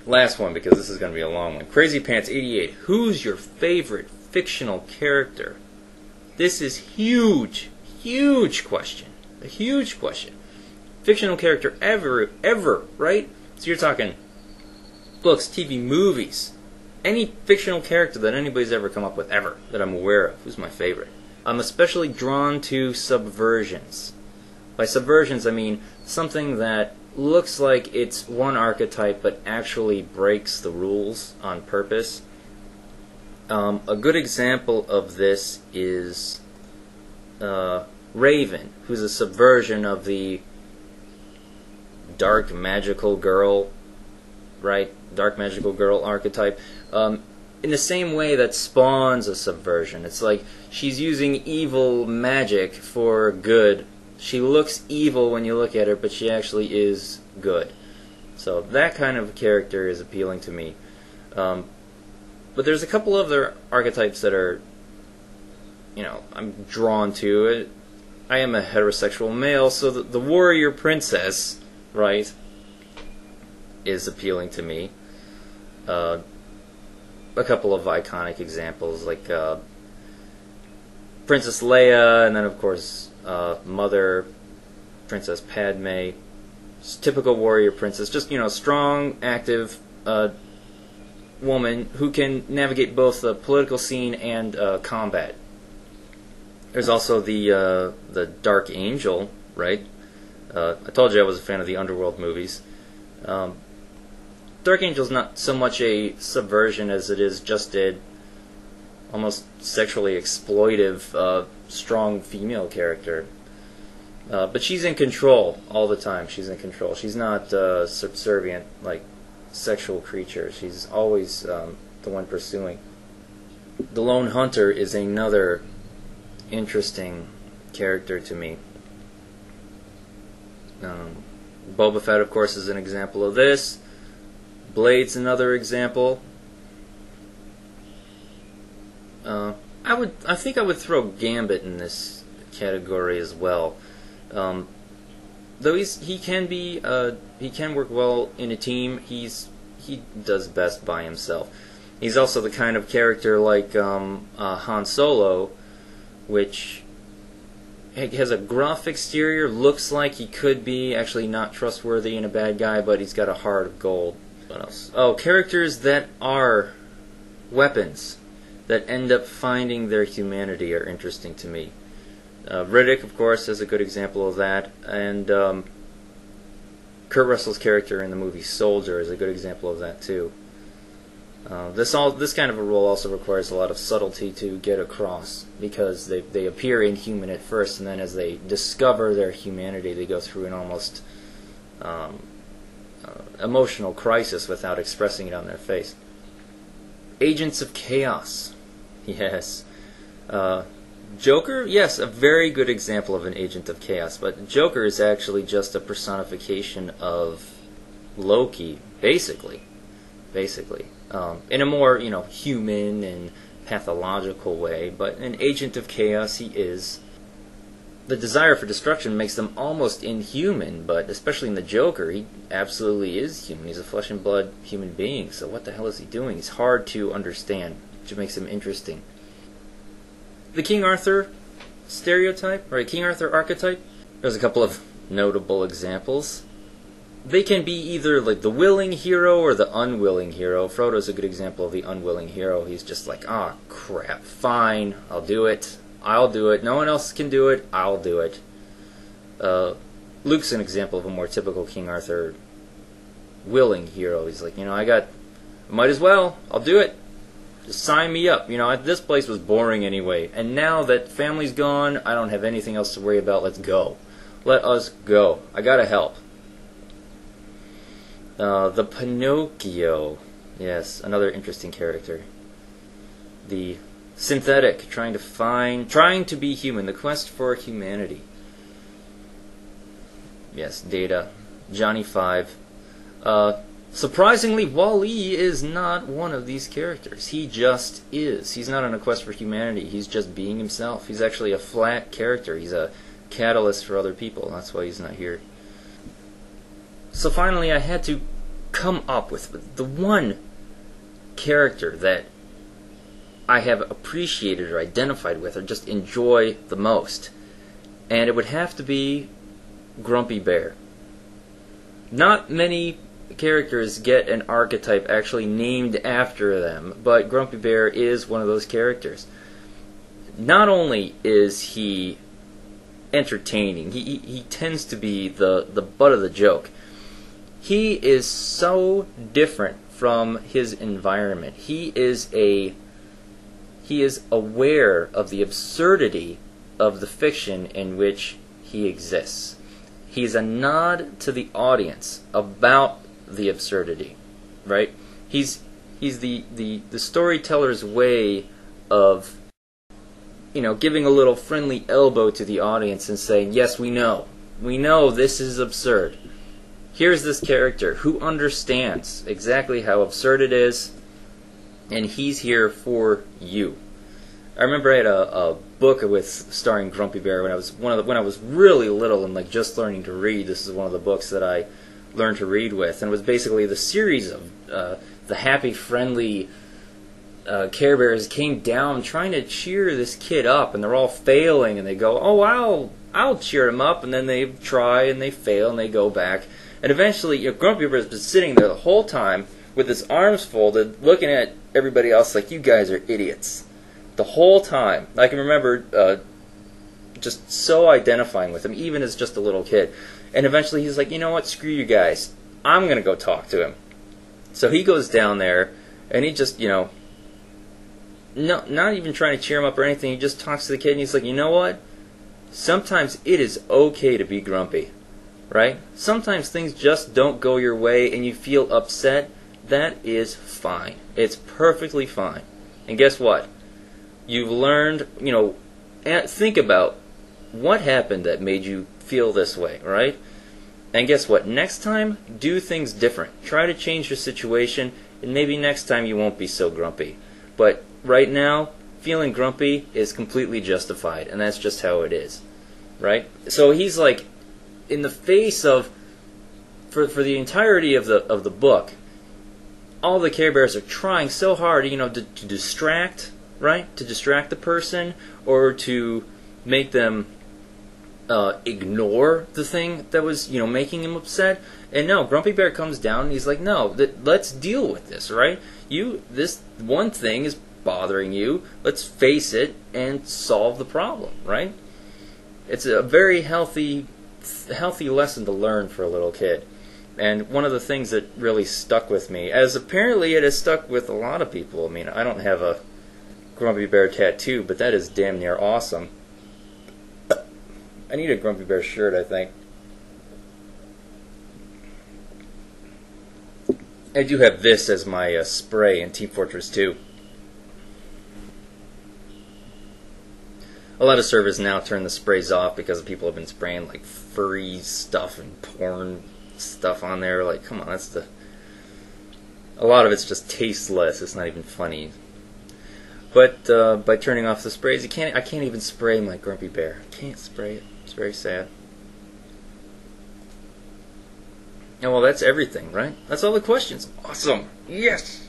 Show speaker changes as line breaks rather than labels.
Last one, because this is going to be a long one. Crazy Pants 88. Who's your favorite fictional character? This is huge. Huge question. A huge question. Fictional character ever, right? So you're talking books, TV, movies. Any fictional character that anybody's ever come up with, ever, that I'm aware of. Who's my favorite? I'm especially drawn to subversions. By subversions, I mean something that looks like it's one archetype but actually breaks the rules on purpose. A good example of this is Raven, who's a subversion of the dark magical girl, right? Dark magical girl archetype. In the same way that Spawn's a subversion. It's like she's using evil magic for good. She looks evil when you look at her, but she actually is good. So that kind of character is appealing to me. But there's a couple other archetypes that are, I'm drawn to. I am a heterosexual male, so the warrior princess, right, is appealing to me. A couple of iconic examples, like Princess Leia, and then of course Mother, Princess Padme. Typical warrior princess, just strong, active woman who can navigate both the political scene and combat. There's also the Dark Angel, right? I told you I was a fan of the Underworld movies. Dark Angel's not so much a subversion as it is just a almost sexually exploitive, strong female character. But she's in control all the time. She's in control. She's not subservient like sexual creature. She's always the one pursuing. The Lone Hunter is another interesting character to me. Boba Fett, of course, is an example of this. Blade's another example. I think I would throw Gambit in this category as well. Though he can work well in a team. He does best by himself. He's also the kind of character like Han Solo, which has a gruff exterior, looks like he could be actually not trustworthy and a bad guy, but he's got a heart of gold. What else? Oh, characters that are weapons, that end up finding their humanity, are interesting to me. Riddick, of course, is a good example of that, and Kurt Russell's character in the movie Soldier is a good example of that too. This kind of a role also requires a lot of subtlety to get across, because they appear inhuman at first, and then as they discover their humanity, they go through an almost emotional crisis without expressing it on their face. Agents of Chaos, yes. Joker, yes, a very good example of an agent of chaos, but Joker is actually just a personification of Loki, basically. In a more, human and pathological way, but an agent of chaos he is. The desire for destruction makes them almost inhuman, but especially in the Joker, he absolutely is human. He's a flesh and blood human being, so what the hell is he doing? He's hard to understand, which makes him interesting. The King Arthur stereotype, or King Arthur archetype, there's a couple of notable examples. They can be either like the willing hero or the unwilling hero. Frodo's a good example of the unwilling hero. He's just like, crap, fine, I'll do it. No one else can do it, I'll do it. Luke's an example of a more typical King Arthur willing hero. He's like, might as well, I'll do it. Just sign me up. This place was boring anyway. And now that family's gone, I don't have anything else to worry about. Let's go. Let us go. I gotta help. The Pinocchio. Yes, another interesting character. The synthetic, trying to be human. The quest for humanity. Yes, Data. Johnny Five. Surprisingly, Wall-E is not one of these characters. He just is. He's not on a quest for humanity. He's just being himself. He's actually a flat character. He's a catalyst for other people. That's why he's not here. So finally, I had to come up with the one character that I have appreciated or identified with or just enjoy the most, and it would have to be Grumpy Bear. Not many characters get an archetype actually named after them, but Grumpy Bear is one of those characters. Not only is he entertaining, he tends to be the butt of the joke. He is so different from his environment. He is aware of the absurdity of the fiction in which he exists. He's a nod to the audience about the absurdity, right? He's the storyteller's way of, you know, giving a little friendly elbow to the audience and saying, yes, we know this is absurd. Here's this character who understands exactly how absurd it is, and he's here for you. I remember I had a book with starring Grumpy Bear when I was really little and like just learning to read. This is one of the books that I learned to read with, and it was basically the series of the happy, friendly Care Bears came down trying to cheer this kid up, and they're all failing, and they go, "Oh, I'll cheer him up," and then they try and they fail and they go back, and eventually, you know, Grumpy Bear's been sitting there the whole time with his arms folded, looking at everybody else like, "You guys are idiots." The whole time. I can remember just so identifying with him, even as just a little kid. And eventually he's like, you know what, screw you guys. I'm going to go talk to him. So he goes down there, and he just, you know, not even trying to cheer him up or anything, he just talks to the kid, and he's like, you know what? Sometimes it is okay to be grumpy, right? Sometimes things just don't go your way, and you feel upset. That is fine. It's perfectly fine. And guess what? You've learned, you know, think about what happened that made you feel this way, right? And guess what? Next time, do things different. Try to change your situation, and maybe next time you won't be so grumpy. But right now, feeling grumpy is completely justified, and that's just how it is, right? So he's like, in the face of, for the entirety of the book, all the Care Bears are trying so hard, you know, to distract, right? To distract the person, or to make them ignore the thing that was, you know, making him upset. And no, Grumpy Bear comes down and he's like, no, let's deal with this, right? This one thing is bothering you. Let's face it and solve the problem, right? It's a very healthy lesson to learn for a little kid. And one of the things that really stuck with me, as apparently it has stuck with a lot of people. I mean, I don't have a Grumpy Bear tattoo, but that is damn near awesome. I need a Grumpy Bear shirt, I think. I do have this as my spray in Team Fortress 2. A lot of servers now turn the sprays off because people have been spraying like furry stuff and porn stuff on there. Like, come on, a lot of it's just tasteless. It's not even funny. But by turning off the sprays, I can't even spray my Grumpy Bear. I can't spray it. It's very sad. And well, that's everything, right? That's all the questions. Awesome. Yes.